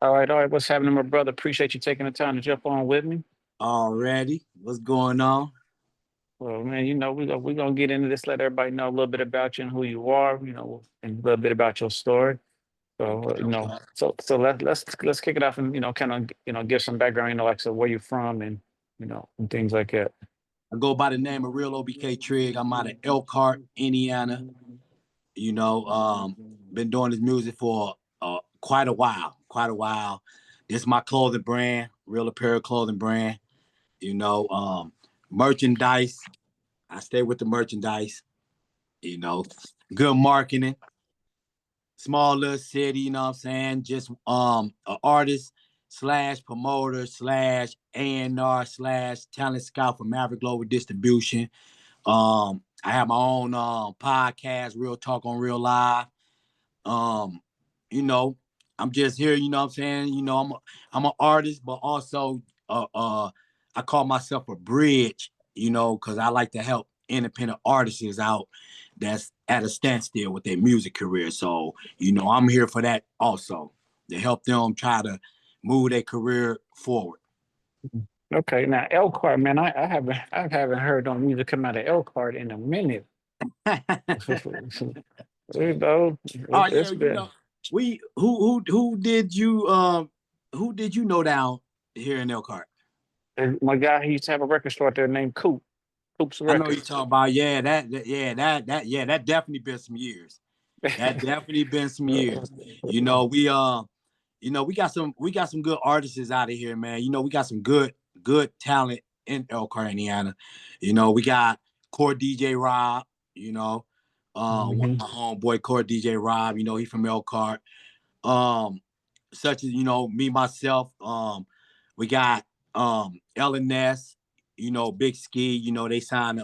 All right. What's happening, my brother? Appreciate you taking the time to jump on with me. Already. What's going on? Well, man, we're gonna get into this. Let everybody know a little bit about you and who you are. And a little bit about your story. So, Okay, okay. let's kick it off and kind of give some background. Like so where you're from and and things like that. I go by the name of Real OBK Trigg. I'm out of Elkhart, Indiana. Been doing this music for quite a while. Quite a while. This is my clothing brand, Real Apparel clothing brand. You know, merchandise. I stay with the merchandise. You know, good marketing. Small little city, you know what I'm saying? Just an artist slash promoter slash A&R slash talent scout for Maverick Global Distribution. I have my own podcast, Real Talk on Real Live. Um, you know, I'm just here, you know what I'm saying? I'm an artist, but also I call myself a bridge, because I like to help independent artists out that's at a standstill with their music career. So, I'm here for that also, to help them try to move their career forward. Okay, now Elkhart, man, I haven't heard no music come out of Elkhart in a minute. You know, Oh it's, yeah, it's been we who did you know down here in Elkhart? and my guy. He used to have a record store out there named Coop's I know you Records. talking about, that definitely been some years. That definitely been some years. You know, we got some good artists out of here, man. We got some good talent in Elkhart, Indiana. We got core DJ Rob, one of Mhm. my homeboy core DJ Rob, he from Elkhart. Um, such as me myself. We got LNS, Big Ski, they signed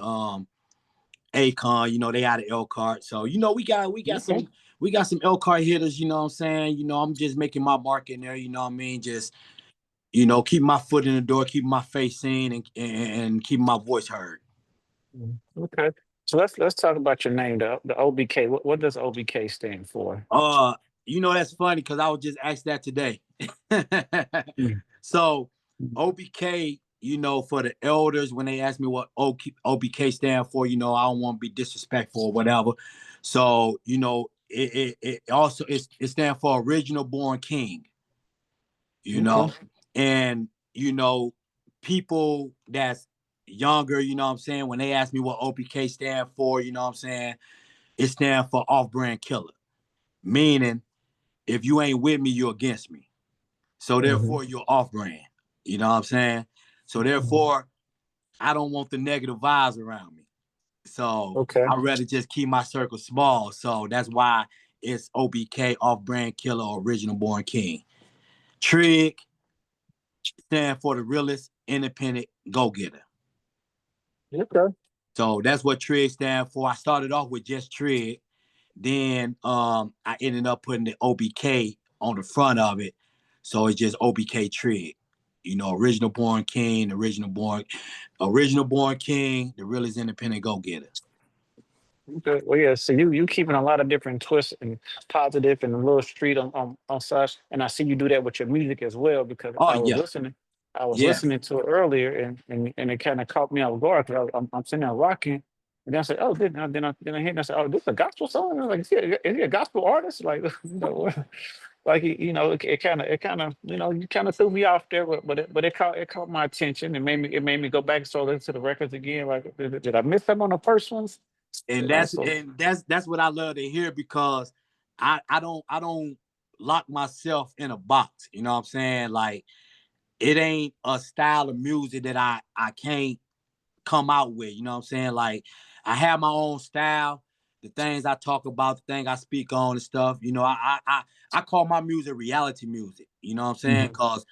Akon, they out of Elkhart. So, Okay. we got some Elkhart hitters, you know what I'm saying? I'm just making my mark in there, you know what I mean? Just, keep my foot in the door, keep my face seen and keep my voice heard. Okay. So let's talk about your name, the OBK. What does OBK stand for? Uh, that's funny because I was just asked that today. Mm. So OBK, for the elders, when they ask me what OBK stand for, I don't want to be disrespectful or whatever. So, it also it stands for original born king, you Okay. know, and people that's younger, you know what I'm saying, when they ask me what OBK stand for, you know what I'm saying, it stands for off-brand killer, meaning if you ain't with me, you're against me. So Hmm. therefore, you're off brand. You know what I'm saying? So therefore, I don't want the negative vibes around me. So Okay. I'd rather just keep my circle small. So that's why it's OBK, off brand killer, original born king. Trig stand for the realest independent go getter. Okay. So that's what Trig stand for. I started off with just Trig. Then I ended up putting the OBK on the front of it. So it's just OBK Trigg. Original born king, the realest independent go getter. Okay. Well, yeah. So you keeping a lot of different twists and positive and a little street on such, and I see you do that with your music as well because Oh I was yeah, listening. I was yeah. listening to it earlier, and it kind of caught me off guard because I'm sitting there rocking, and then I said, "Oh, then I hit, and I said, oh, this is a gospel song." And I was like, is he a gospel artist?" Like, like it kind of you kind of threw me off there, but it caught my attention and it made me go back and start listening to the records again. Like, did I miss them on the first ones? And that's So and that's what I love to hear because I don't lock myself in a box. You know what I'm saying? Like it ain't a style of music that I can't come out with. You know what I'm saying? Like I have my own style, the things I talk about, the thing I speak on and stuff. I call my music reality music. You know what I'm saying? mhm. Because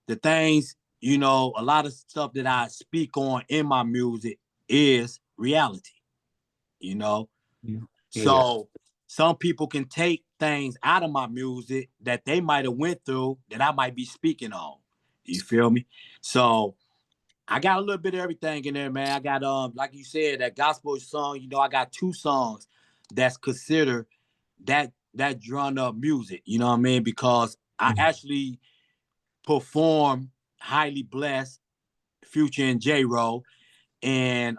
the things, a lot of stuff that I speak on in my music is reality. You know, Yeah. Yeah. so some people can take things out of my music that they might have went through that I might be speaking on. You feel me? So I got a little bit of everything in there, man. I got like you said, that gospel song, I got two songs that's considered that that drawn up music, you know what I mean? Because I actually perform Highly Blessed, Future and J-Ro, and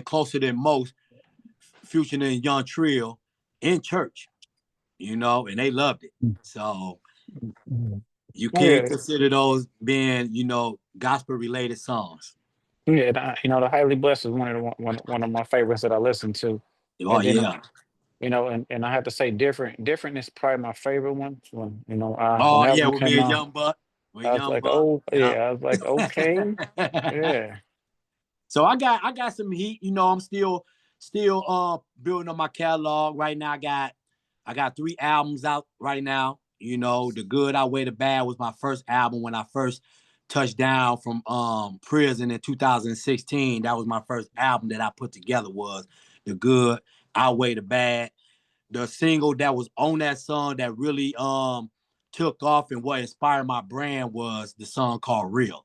Closer Than Most, Future and Young Trill in church, you know, and they loved it. So you Oh can't yeah, consider those being, you know, gospel related songs. yeah. And you know, the Highly Blessed is one of my favorites that I listen to. Oh And then yeah. you know, and I have to say, different is probably my favorite one. When you know, when Oh the yeah, album with me came and out, Young Buck. With I was Young like, Buck. oh Yeah. yeah, I was like, okay, yeah. So I got some heat. You know, I'm still building on my catalog. Right now I got 3 albums out right now. You know, The Good Outweigh the Bad was my first album when I first touched down from prison in 2016. That was my first album that I put together, was The Good Outweigh the Bad. The single that was on that song that really took off and what inspired my brand was the song called Real.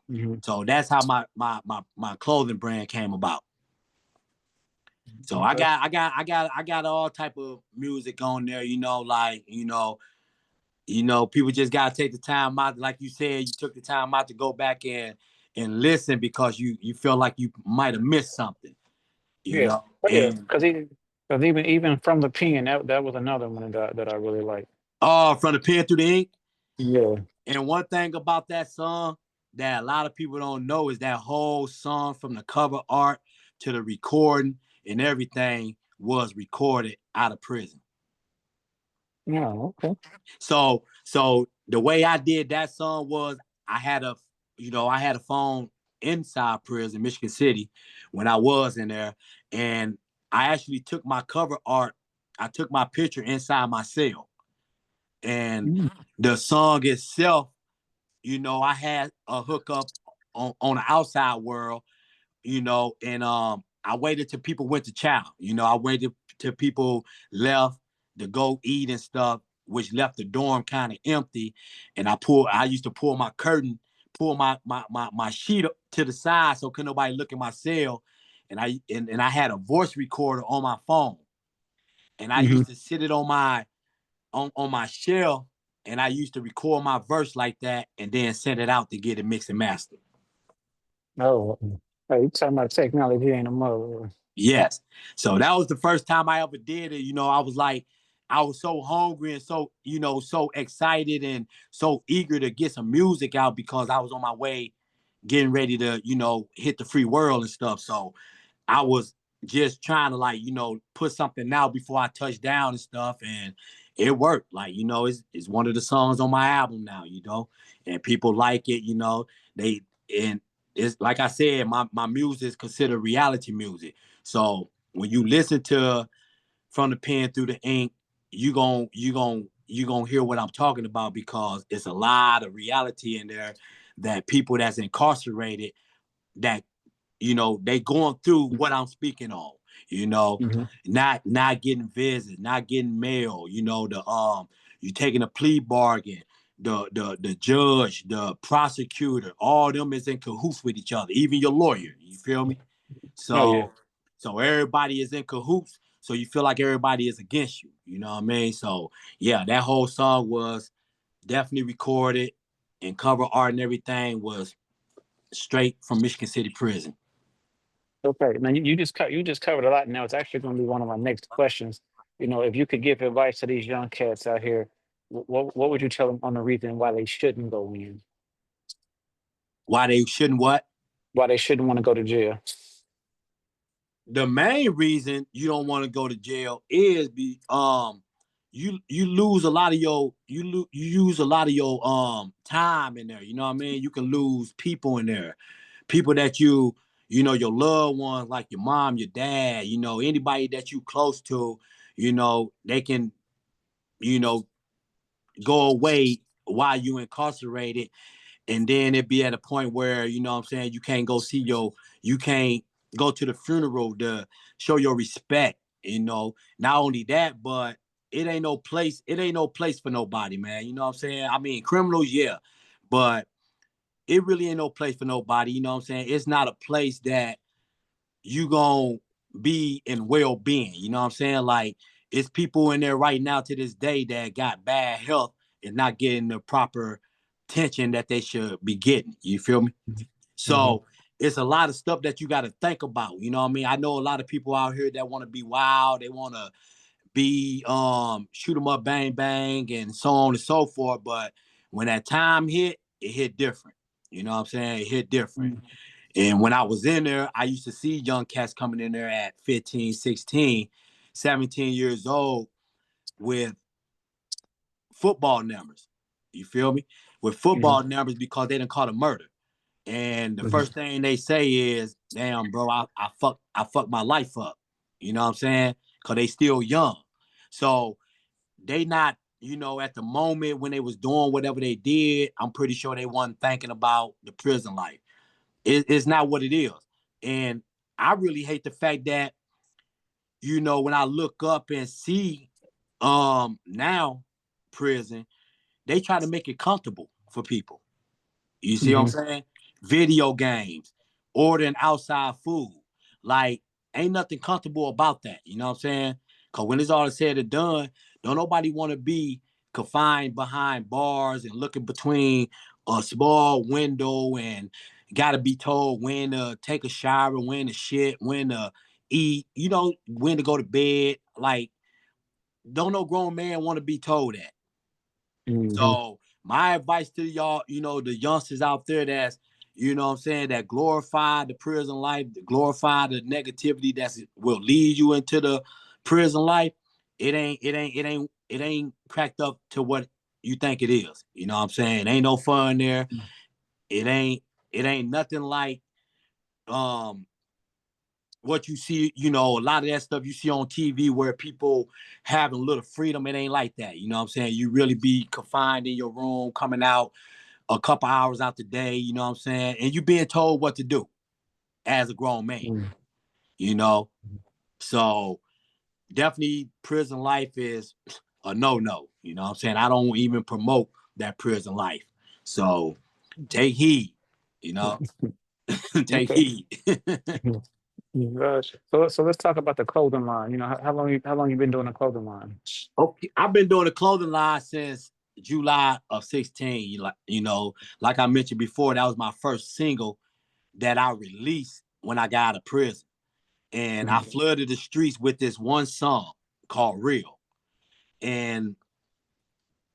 Hmm. So that's how my clothing brand came about. So I Okay. got I got I got I got all type of music on there, you know, like, people just gotta take the time out. Like you said, you took the time out to go back and listen because you feel like you might have missed something, you Yeah. know. But yeah, And because even from the pen, that was another one that I really like. from the pen through the ink. Yeah. And one thing about that song that a lot of people don't know is that whole song, from the cover art to the recording and everything, was recorded out of prison. Yeah. Okay. So the way I did that song was I had a phone inside prison, Michigan City, when I was in there, and I actually took my cover art. I took my picture inside my cell, and Mm. the song itself, I had a hookup on the outside world, and I waited till people went to chow. I waited till people left to go eat and stuff, which left the dorm kind of empty. And I used to pull my curtain, pull my sheet up to the side so couldn't nobody look at my cell. And I had a voice recorder on my phone. And I Hmm. used to sit it on my shelf, and I used to record my verse like that and then send it out to get it mixed and mastered. Oh, hey, you talking about technology ain't a mother. Yes. So that was the first time I ever did it. I was so hungry and so excited and so eager to get some music out because I was on my way getting ready to, hit the free world and stuff. So I was just trying to put something out before I touched down and stuff. And it worked. It's one of the songs on my album now, and people like it, they, and it's like I said, my music is considered reality music. So when you listen to From the Pen Through the Ink, you gonna hear what I'm talking about because it's a lot of reality in there that people that's incarcerated that they going through what I'm speaking on, you know, Hmm. not getting visits, not getting mail, you taking a plea bargain, the judge, the prosecutor, all them is in cahoots with each other, even your lawyer, you feel me? Oh yeah. So everybody is in cahoots, so you feel like everybody is against you, you know what I mean? So yeah, that whole song was definitely recorded, and cover art and everything was straight from Michigan City Prison. Okay. Now you just covered a lot. Now it's actually going to be one of my next questions. You know, if you could give advice to these young cats out here, what would you tell them on the reason why they shouldn't go in, Why they shouldn't what? why they shouldn't want to go to jail? The main reason you don't want to go to jail is you lose a lot of you use a lot of your time in there. You know what I mean? You can lose people in there, people that your loved ones, like your mom, your dad, anybody that you close to, they can you know go away while you incarcerated, and then it be at a point where what I'm saying, you can't go to the funeral to show your respect. Not only that, but it ain't no place for nobody, man. You know what I'm saying? I mean, criminals, yeah, but it really ain't no place for nobody. You know what I'm saying? It's not a place that you gonna be in well-being. You know what I'm saying? Like, it's people in there right now to this day that got bad health and not getting the proper attention that they should be getting. You feel me? Mhm. So it's a lot of stuff that you got to think about. You know what I mean? I know a lot of people out here that want to be wild. They want to be shoot 'em up, bang bang, and so on and so forth. But when that time hit, it hit different. You know what I'm saying? It hit different. Mhm. And when I was in there, I used to see young cats coming in there at 15, 16, 17 years old with football numbers. You feel me? With Mhm. football numbers because they didn't call a murder. And the Mhm. first thing they say is, damn, bro, I fucked my life up. You know what I'm saying? Because they still young. So they not, you know, at the moment when they was doing whatever they did, I'm pretty sure they wasn't thinking about the prison life. It's not what it is. And I really hate the fact that, you know, when I look up and see now prison, they try to make it comfortable for people. You see what I'm Mhm. saying? Video games, ordering outside food. Like, ain't nothing comfortable about that. You know what I'm saying? Because when it's all said and done, don't nobody want to be confined behind bars and looking between a small window and got to be told when to take a shower, when to shit, when to eat, you know, when to go to bed. Like, don't no grown man want to be told that. Mhm. So my advice to y'all, you know, the youngsters out there that's, you know what I'm saying, that glorify the prison life, glorify the negativity that will lead you into the prison life, it ain't cracked up to what you think it is. You know what I'm saying? Ain't no fun there. It ain't it ain't nothing like um what you see, you know, a lot of that stuff you see on TV where people having a little freedom, it ain't like that. You know what I'm saying? You really be confined in your room, coming out a couple hours out the day, you know what I'm saying? And you being told what to do as a grown man, Mhm. you know? So definitely prison life is a no-no, you know what I'm saying? I don't even promote that prison life. So take heed, you know, take Okay. heed. Gosh. So let's talk about the clothing line. You know, how long you been doing the clothing line? Okay, I've been doing the clothing line since July of 16. You know, like I mentioned before, that was my first single that I released when I got out of prison. And I Mhm. flooded the streets with this one song called Real. And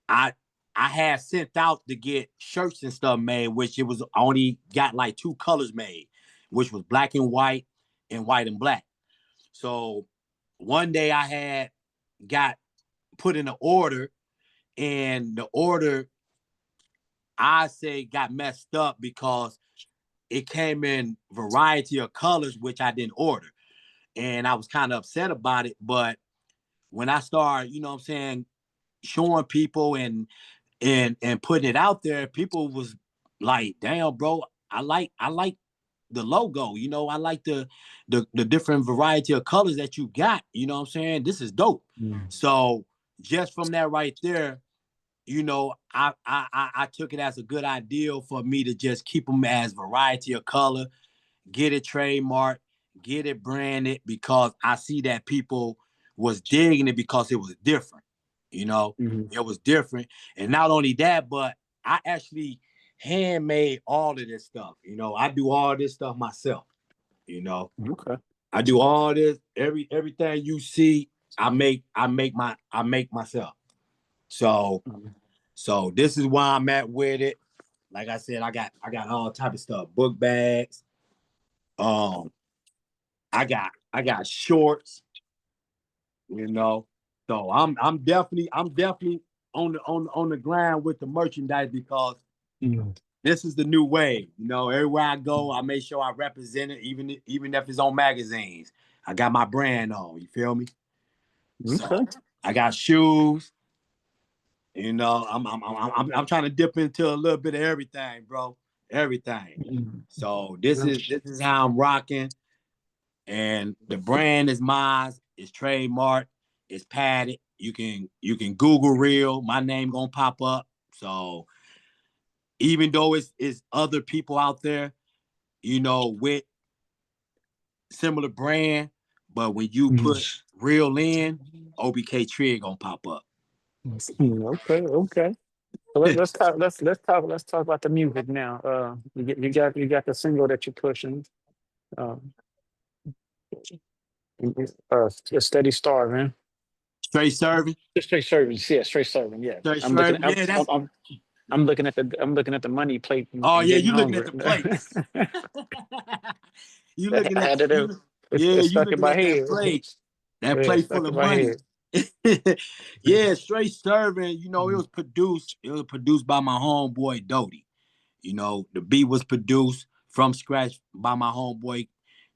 I I had sent out to get shirts and stuff made, which it was only got like two colors made, which was black and white and black. So one day I had got put in an order, and the order I say got messed up because it came in variety of colors, which I didn't order. And I was kind of upset about it. But when I started, you know what I'm saying, showing people and putting it out there, people was like, damn, bro, I like the logo, you know, I like the different variety of colors that you got, you know what I'm saying? This is dope. Mhm. So just from that right there, you know, I took it as a good idea for me to just keep them as variety of color, get it trademarked, get it branded, because I see that people was digging it because it was different. You know, Mhm. it was different. And not only that, but I actually handmade all of this stuff. You know, I do all this stuff myself. You know, Okay. I do all this, everything you see, I make myself. So Mhm. so this is where I'm at with it. Like I said, I got all type of stuff. Book bags. Um, I got shorts, you know. So I'm definitely on the grind with the merchandise because Mhm. this is the new wave. You know, everywhere I go, I make sure I represent it, even if it's on magazines. I got my brand on. You feel me? So Okay. I got shoes. You know, I'm trying to dip into a little bit of everything, bro. Everything. Mhm. So Yeah. this is how I'm rocking. And the brand is mine. It's trademarked. It's padded. You can Google real. My name gonna pop up. So even though it's other people out there, you know, with similar brand, But when you put real in, OBK Trigg gonna pop up. Okay, okay. So let's talk about the music now. You got the single that you're pushing. Um, a steady star, man. Straight serving. Straight serving, yeah, straight serving, yeah. Straight I'm looking. serving. Yeah, that's. I'm looking at the money plate Oh and yeah, getting you looking at hungry. the plates. you I looking at had it. you. Yeah, It's you stuck in looking my at that head. plate. Yeah, That it's plate full stuck in of my money. head. Yeah, straight serving. You know, it was produced. It was produced by my homeboy Doty. You know, the beat was produced from scratch by my homeboy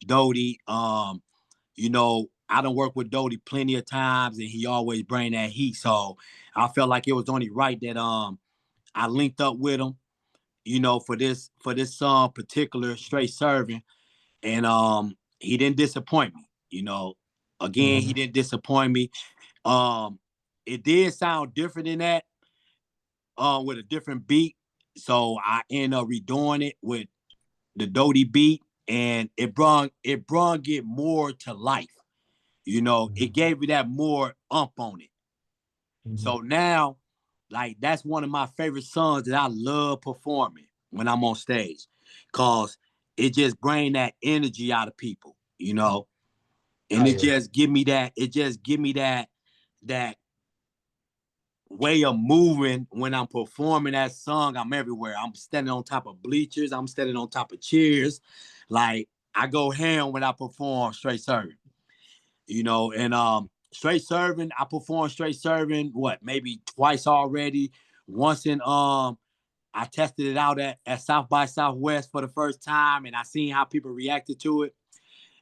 Doty. You know, I done worked with Doty plenty of times, and he always bring that heat. So I felt like it was only right that I linked up with him. You know, for this song particular, straight serving, and he didn't disappoint me. You know, again, he Mhm. didn't disappoint me. Um, it did sound different than that, with a different beat. So I ended up redoing it with the Doty beat, and it brung it more to life. You know, it Mhm. gave me that more on it. Mhm. So now, like that's one of my favorite songs that I love performing when I'm on stage, cause it just bring that energy out of people, you know, Oh and it yeah. just give me that. It just give me that way of moving when I'm performing that song. I'm everywhere. I'm standing on top of bleachers. I'm standing on top of chairs. Like I go ham when I perform straight serving, you know, and straight serving, I performed straight serving, what, maybe twice already. Once in I tested it out at South by Southwest for the first time, and I seen how people reacted to it.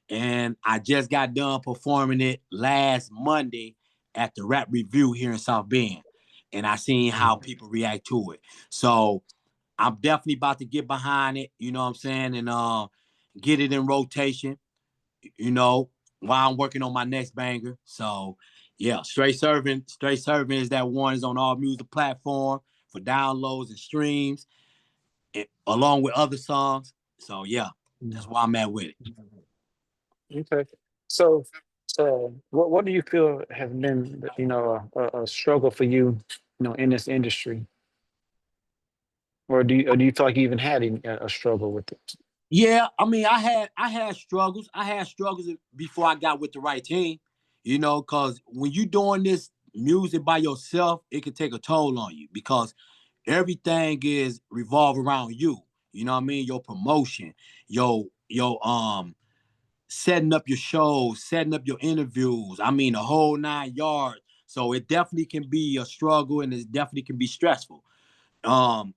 And I just got done performing it last Monday at the Rap Review here in South Bend. And I seen how Mhm. people react to it. So I'm definitely about to get behind it, you know what I'm saying, and get it in rotation, you know, while I'm working on my next banger. So yeah, straight serving is that one, is on all music platform for downloads and streams, along with other songs. So yeah, that's why I'm at with it. Mhm. Okay. So, what do you feel has been, a struggle for you, in this industry, or do you feel like you even had a struggle with it? Yeah, I mean, I had struggles. I had struggles before I got with the right team, you know, because when you doing this music by yourself, it can take a toll on you because everything is revolve around you. You know what I mean? Your promotion, your setting up your shows, setting up your interviews. I mean, the whole 9 yards. So it definitely can be a struggle, and it definitely can be stressful. Um,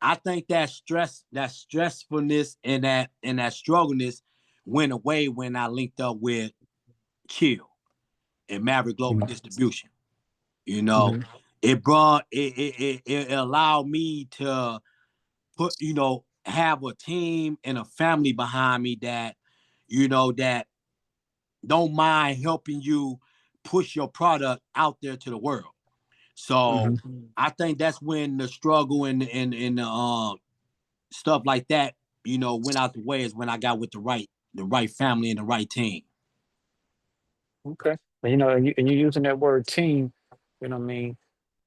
I think that stressfulness and that struggleness went away when I linked up with Chill and Maverick Global Mhm. Distribution. You know, Mhm. it allowed me to have a team and a family behind me that don't mind helping you push your product out there to the world. So Mhm. I think that's when the struggle and the stuff like that, went out the way, is when I got with the right family and the right team. Okay. And you're using that word team. What I mean,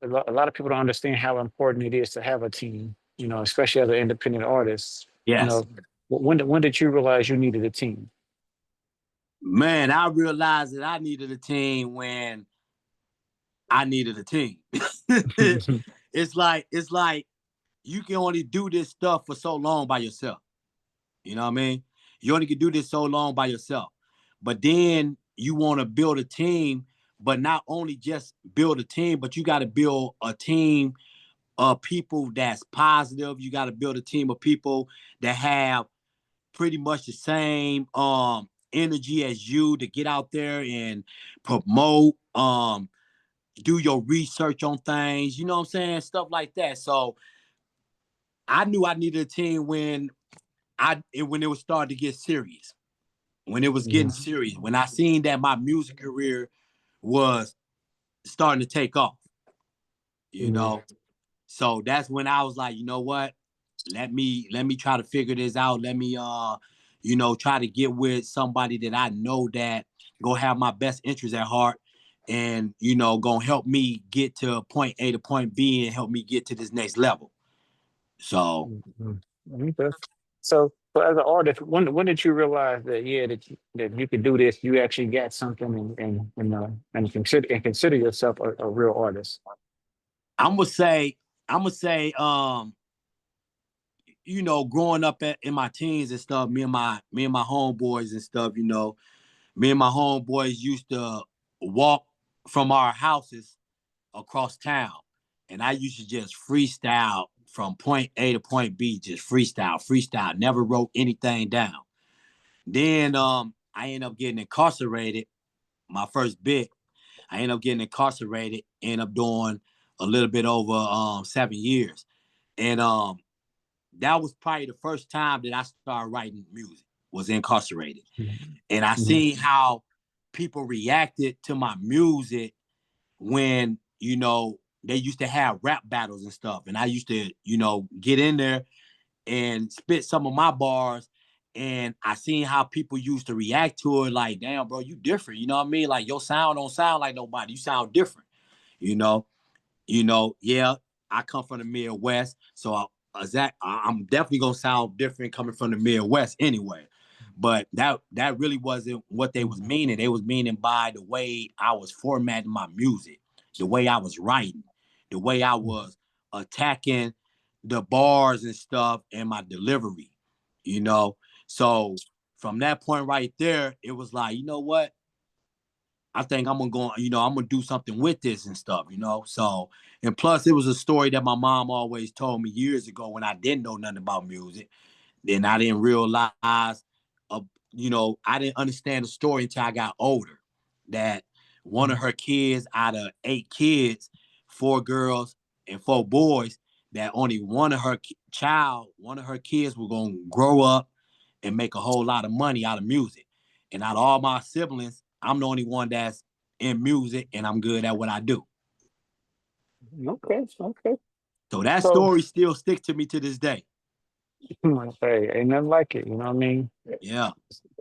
a lot of people don't understand how important it is to have a team. Especially as an independent artist. You Yes. know, when did you realize you needed a team? Man, I realized that I needed a team when I needed a team. it's like you can only do this stuff for so long by yourself. You know what I mean? You only can do this so long by yourself. But then you want to build a team, but not only just build a team, but you got to build a team of people that's positive. You got to build a team of people that have pretty much the same energy as you, to get out there and promote, do your research on things, you know what I'm saying? Stuff like that. So I knew I needed a team when it was starting to get serious. When it was getting Mhm. serious, when I seen that my music career was starting to take off, you Mhm. know. So that's when I was like, you know what? Let me try to figure this out. Let me try to get with somebody that I know that go have my best interests at heart, and gonna help me get to point A to point B and help me get to this next level. So Mhm. Okay. So as an artist, when did you realize that that you could do this? You actually got something, and consider yourself a real artist. I'm gonna say, I'm gonna say, growing up in my teens and stuff, me and my homeboys and stuff, me and my homeboys used to walk from our houses across town, and I used to just freestyle from point A to point B, just freestyle, never wrote anything down. Then I ended up getting incarcerated. My first bit, I ended up getting incarcerated, ended up doing a little bit over 7 years. And that was probably the first time that I started writing music, was incarcerated. Mhm. And I Mhm. seen how people reacted to my music when, they used to have rap battles and stuff. And I used to, get in there and spit some of my bars. And I seen how people used to react to it, like, damn, bro, you different. You know what I mean? Like, your sound don't sound like nobody. You sound different, you know? Yeah, I come from the Midwest, so I'm definitely gonna sound different coming from the Midwest anyway. But that really wasn't what they was meaning. They was meaning by the way I was formatting my music, the way I was writing, the way I was attacking the bars and stuff, and my delivery. You know, so from that point right there, it was like, you know what? I think I'm gonna do something with this and stuff. So, and plus it was a story that my mom always told me years ago when I didn't know nothing about music. Then I didn't realize, I didn't understand the story until I got older. That one of her kids out of 8 kids, 4 girls and 4 boys, that only one of her kids was gonna grow up and make a whole lot of money out of music. And out of all my siblings, I'm the only one that's in music and I'm good at what I do. Okay, okay. So that So, story still sticks to me to this day. hey, ain't nothing like it. You know what I mean? Yeah,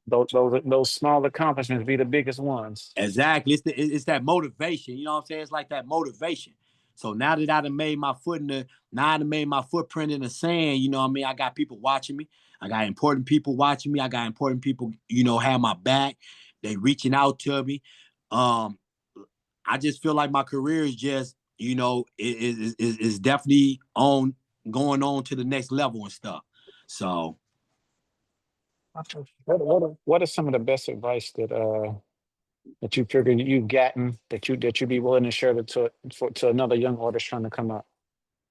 Those small accomplishments be the biggest ones. exactly. It's that motivation. You know what I'm saying? It's like that motivation. So now that I done made my foot in the, now I done made my footprint in the sand, you know what I mean? I got people watching me. I got important people watching me. I got important people, have my back. They reaching out to me. Um, I just feel like my career is just, is definitely on going on to the next level and stuff. So What are some of the best advice that you figured you've gotten that you be willing to share to another young artist trying to come up?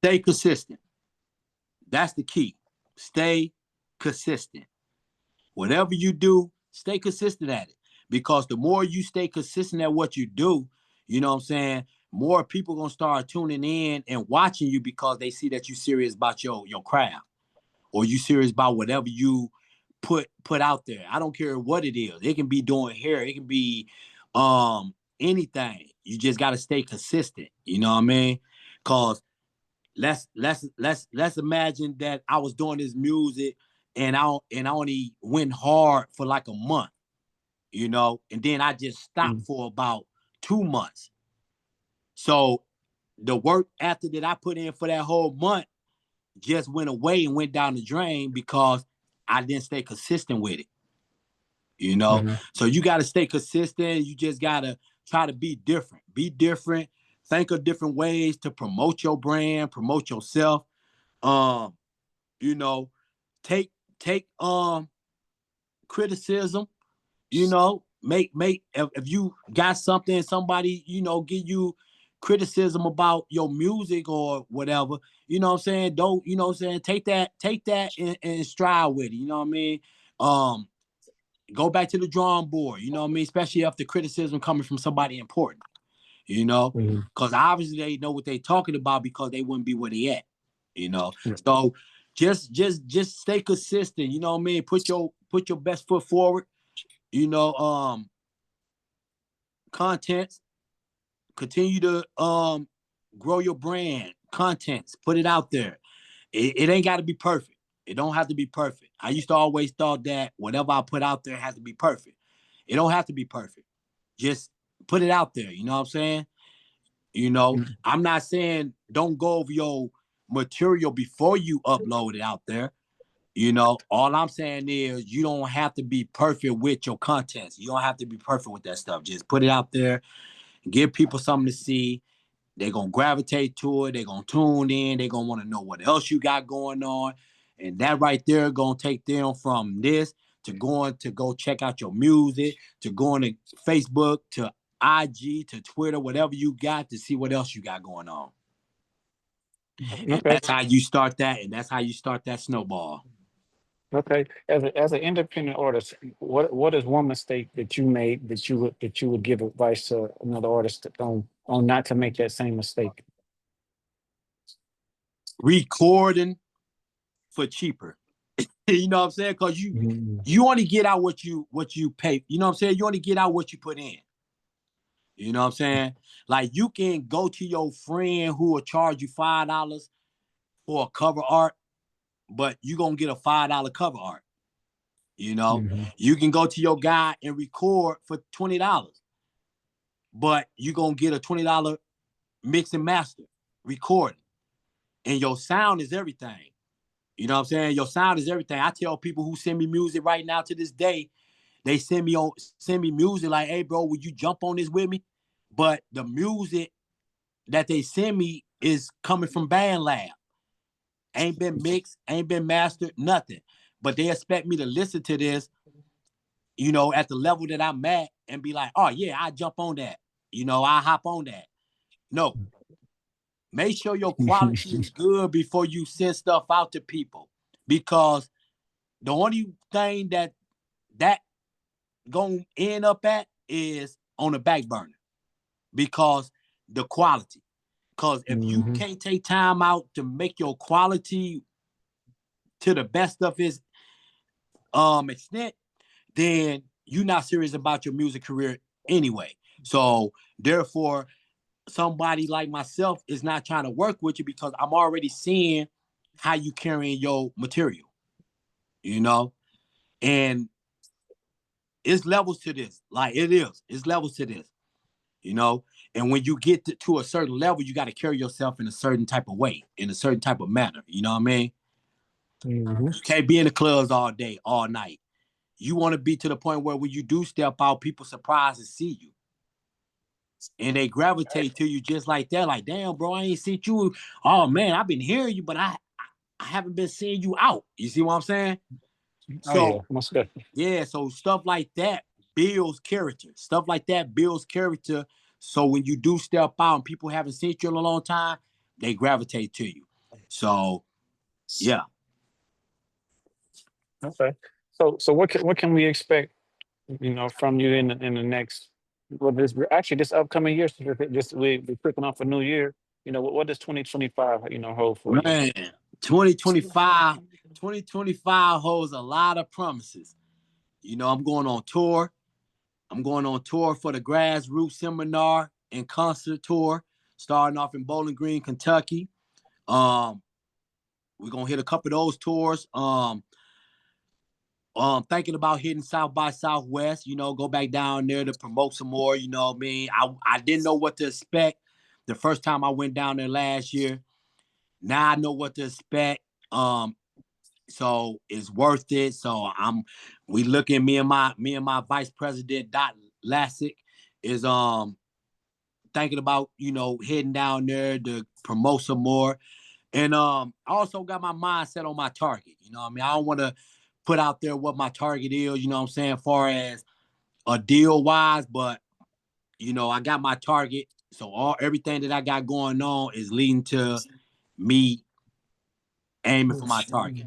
stay consistent. That's the key. Stay consistent. Whatever you do, stay consistent at it. Because the more you stay consistent at what you do, you know what I'm saying, more people gonna start tuning in and watching you because they see that you serious about your craft, or you serious about whatever you put out there. I don't care what it is. It can be doing hair, it can be anything. You just gotta stay consistent. You know what I mean? Cause let's imagine that I was doing this music and I only went hard for like a month, and then I just stopped Mm. for about 2 months. So the work after that I put in for that whole month just went away and went down the drain because I didn't stay consistent with it. Mhm. So you got to stay consistent. You just got to try to be different. Be different. Think of different ways to promote your brand, promote yourself. Um, you know, take criticism, make if you got something, somebody, give you criticism about your music or whatever, what I'm saying? Don't, what I'm saying, take that and stride with it, you know what I mean? Um, go back to the drawing board, you know what I mean, especially if the criticism coming from somebody important, you know, Mhm. because obviously they know what they talking about because they wouldn't be where they at, you know. Yeah. So just stay consistent, you know what I mean? Put your best foot forward, you know, contents, continue to grow your brand, contents, put it out there. It ain't got to be perfect. It don't have to be perfect. I used to always thought that whatever I put out there has to be perfect. It don't have to be perfect. just put it out there. You know what I'm saying? You know, I'm not saying don't go over your material before you upload it out there. You know, all I'm saying is you don't have to be perfect with your contents. You don't have to be perfect with that stuff. Just put it out there, give people something to see. They're going to gravitate to it. They're going to tune in. They're going to want to know what else you got going on. And that right there going to take them from this to going to go check out your music, to going to Facebook, to IG, to Twitter, whatever you got, to see what else you got going on. And Okay. that's how you start that. And that's how you start that snowball. Okay. As an independent artist, what is one mistake that you made that you would give advice to another artist on not to make that same mistake? Recording for cheaper. You know what I'm saying? Because you only get out what you pay. You know what I'm saying? You only get out what you put in. You know what I'm saying? Like you can go to your friend who will charge you $5 for a cover art, but you're gonna get a $5 cover art. You know, you can go to your guy and record for $20, but you're gonna get a $20 mix and master recording. And your sound is everything. You know what I'm saying? Your sound is everything. I tell people who send me music right now to this day, they send me music like, hey, bro, would you jump on this with me? But the music that they send me is coming from Band Lab. Ain't been mixed, ain't been mastered, nothing. But they expect me to listen to this, you know, at the level that I'm at and be like, oh, yeah, I jump on that. You know, I hop on that. No. Make sure your quality is good before you send stuff out to people. Because the only thing that gonna end up at is on the back burner. Because the quality. Because if you can't take time out to make your quality to the best of its extent, then you're not serious about your music career anyway. So therefore, somebody like myself is not trying to work with you because I'm already seeing how you carrying your material, you know? And it's levels to this. Like it is. It's levels to this, you know? And when you get to a certain level, you got to carry yourself in a certain type of way, in a certain type of manner. You know what I mean? You can't be in the clubs all day, all night. You want to be to the point where when you do step out, people surprised to see you. And they gravitate to you just like that. Like, damn, bro, I ain't seen you. Oh man, I've been hearing you, but I haven't been seeing you out. You see what I'm saying? Oh yeah, So most definitely. yeah, so stuff like that builds character. Stuff like that builds character. So when you do step out and people haven't seen you in a long time, they gravitate to you. So yeah. Okay. So what can we expect, from you in the next, well, this actually this upcoming year, so just we're kicking off a new year. What does 2025, hold for you? Man, 2025, 2025 holds a lot of promises. You know, I'm going on tour. I'm going on tour for the Grassroots Seminar and Concert Tour, starting off in Bowling Green, Kentucky. Um, we're gonna hit a couple of those tours. Thinking about hitting South by Southwest, go back down there to promote some more, you know what I mean? I didn't know what to expect the first time I went down there last year. Now I know what to expect. So it's worth it. So we looking, me and my vice president, Dot Lassick, is thinking about, heading down there to promote some more. And I also got my mindset on my target. You know what I mean? I don't want to put out there what my target is, you know what I'm saying, as far as a deal wise, but I got my target. So everything that I got going on is leading to me aiming for my target.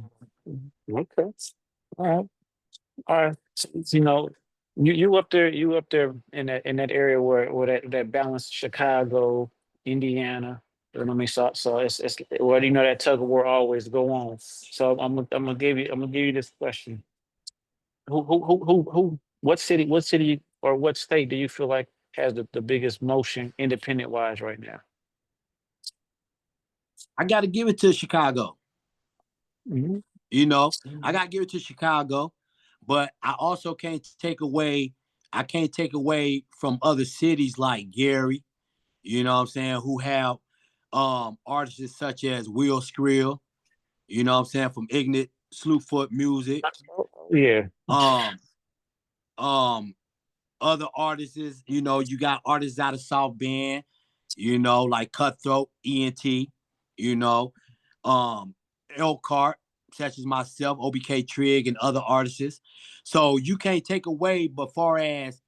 Okay. All right. All right. So, you up there in that area where that balance, Chicago, Indiana. You know what I mean? So it's well, that tug of war always go on. So I'm gonna give you this question. What city or what state do you feel like has the biggest motion independent wise right now? I got to give it to Chicago. Mhm. I got to give it to Chicago, but I also can't take away I can't take away from other cities like Gary, you know what I'm saying, who have artists such as Will Skrill, you know what I'm saying, from Ignorant Slewfoot Music. Yeah. Um, um, other artists, you know, you got artists out of South Bend, you know, like Cutthroat, ENT, you know, Elkhart, such as myself, OBK Trigg, and other artists. So you can't take away, but far as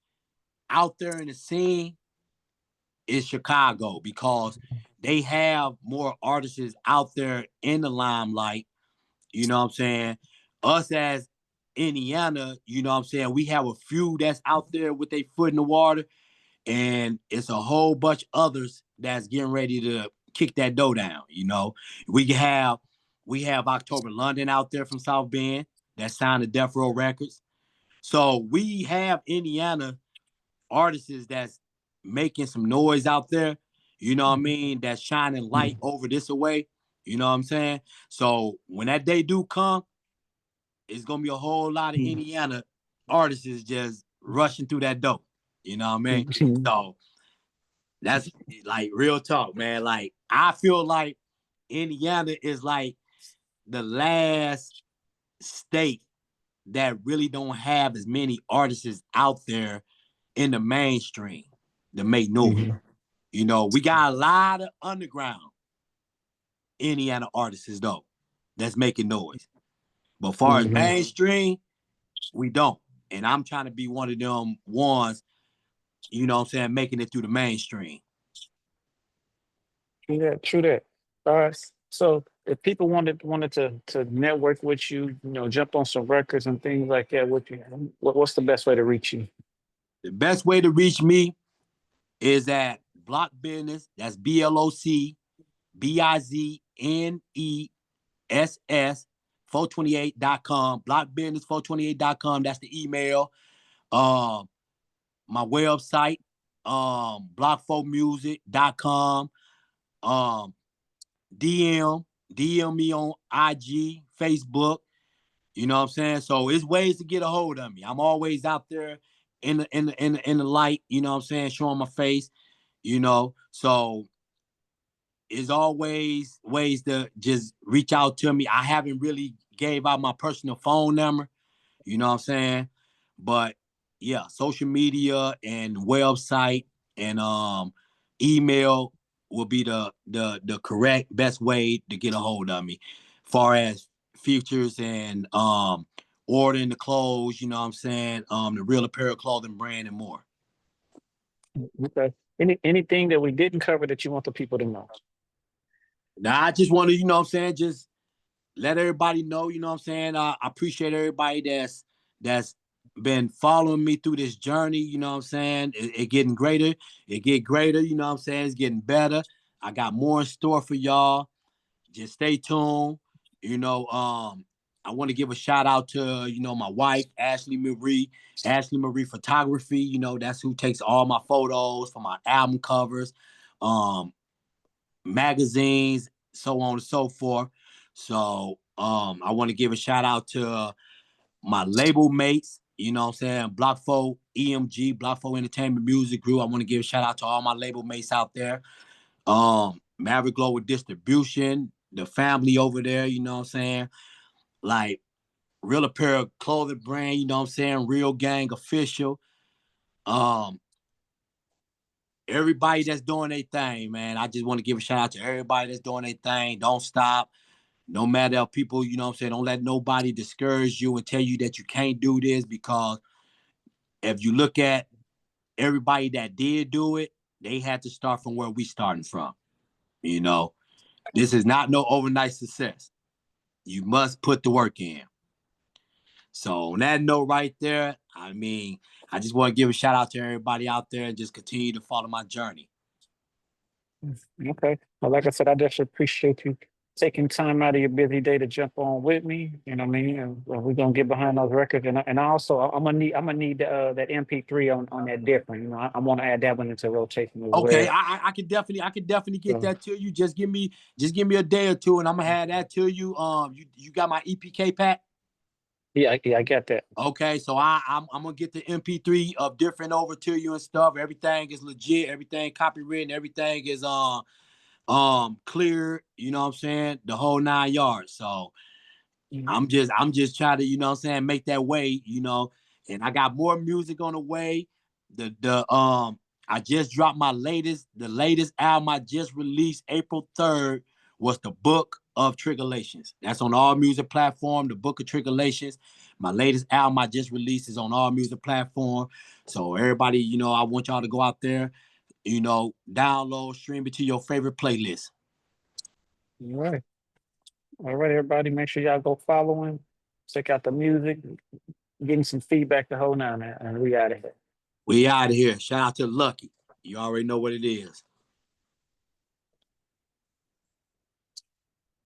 out there in the scene, is Chicago because they have more artists out there in the limelight. You know what I'm saying? Us as Indiana, you know what I'm saying? We have a few that's out there with their foot in the water, and it's a whole bunch others that's getting ready to kick that dough down. You know, we have October London out there from South Bend that signed to Death Row Records. So we have Indiana artists that's making some noise out there, you know what I mean, that's shining light over this away, you know what I'm saying? So when that day do come, it's gonna be a whole lot of Indiana artists just rushing through that door, you know what I mean? So that's like real talk, man. Like I feel like Indiana is like the last state that really don't have as many artists out there in the mainstream to make noise. You know, we got a lot of underground Indiana artists though that's making noise. But as far as mainstream, we don't. And I'm trying to be one of them ones, you know what I'm saying, making it through the mainstream. True that. True that. All right. So if people wanted to network with you, you know, jump on some records and things like that, what's the best way to reach you? The best way to reach me is at Block Business. That's BLOCBIZNESS 428.com. Blockbusiness 428.com. That's the email. My website, block4music.com. DM me on IG, Facebook. You know what I'm saying? So it's ways to get a hold of me. I'm always out there in the light, you know what I'm saying, showing my face, you know. So it's always ways to just reach out to me. I haven't really gave out my personal phone number, you know what I'm saying? But yeah, social media and website and email will be the correct best way to get a hold of me. Far as features and ordering the clothes, you know what I'm saying? The Real Apparel Clothing brand and more. Okay. Anything that we didn't cover that you want the people to know? Now I just want to, you know what I'm saying, just let everybody know, you know what I'm saying? I appreciate everybody that's been following me through this journey, you know what I'm saying? It getting greater. It get greater, you know what I'm saying? It's getting better. I got more in store for y'all. Just stay tuned. You know, I want to give a shout out to, you know, my wife, Ashley Marie Photography. You know, that's who takes all my photos for my album covers, um, magazines, so on and so forth. So I want to give a shout out to my label mates, you know what I'm saying? Block 4 EMG, Block 4 Entertainment Music Group. I want to give a shout out to all my label mates out there. Maverick Global Distribution, the family over there, you know what I'm saying? Like Real Apparel Clothing Brand, you know what I'm saying? Real Gang Official. Um, Everybody that's doing their thing, man. I just want to give a shout out to everybody that's doing their thing. Don't stop. No matter if people, you know what I'm saying, don't let nobody discourage you and tell you that you can't do this, because if you look at everybody that did do it, they had to start from where we starting from. You know, this is not no overnight success. You must put the work in. So on that note right there, I mean, I just want to give a shout out to everybody out there and just continue to follow my journey. Okay. Well, like I said, I just appreciate you taking time out of your busy day to jump on with me. You know what I mean? And we're gonna get behind those records. And I also I'm gonna need that MP3 on that different. You know, I want to add that one into rotation as Okay, well. I could definitely get So that to you. Just give me a day or two, and I'm gonna have that to you. You got my EPK pack. Yeah, I get that. Okay, so I'm gonna get the MP3 of different over to you and stuff. Everything is legit, everything copywritten, everything is clear, you know what I'm saying? The whole 9 yards. So Mhm. I'm just trying to, you know what I'm saying, make that way, and I got more music on the way. The I just dropped the latest album I just released April 3rd was the Book of Triggerlations. That's on all music platform, the Book of Triggerlations. My latest album I just released is on all music platform. So everybody, I want y'all to go out there, download, stream it to your favorite playlist. All right. All right, everybody. Make sure y'all go follow him. Check out the music. Getting some feedback the whole nine, man. And we out of here. We out of here. Shout out to Lucky. You already know what it is.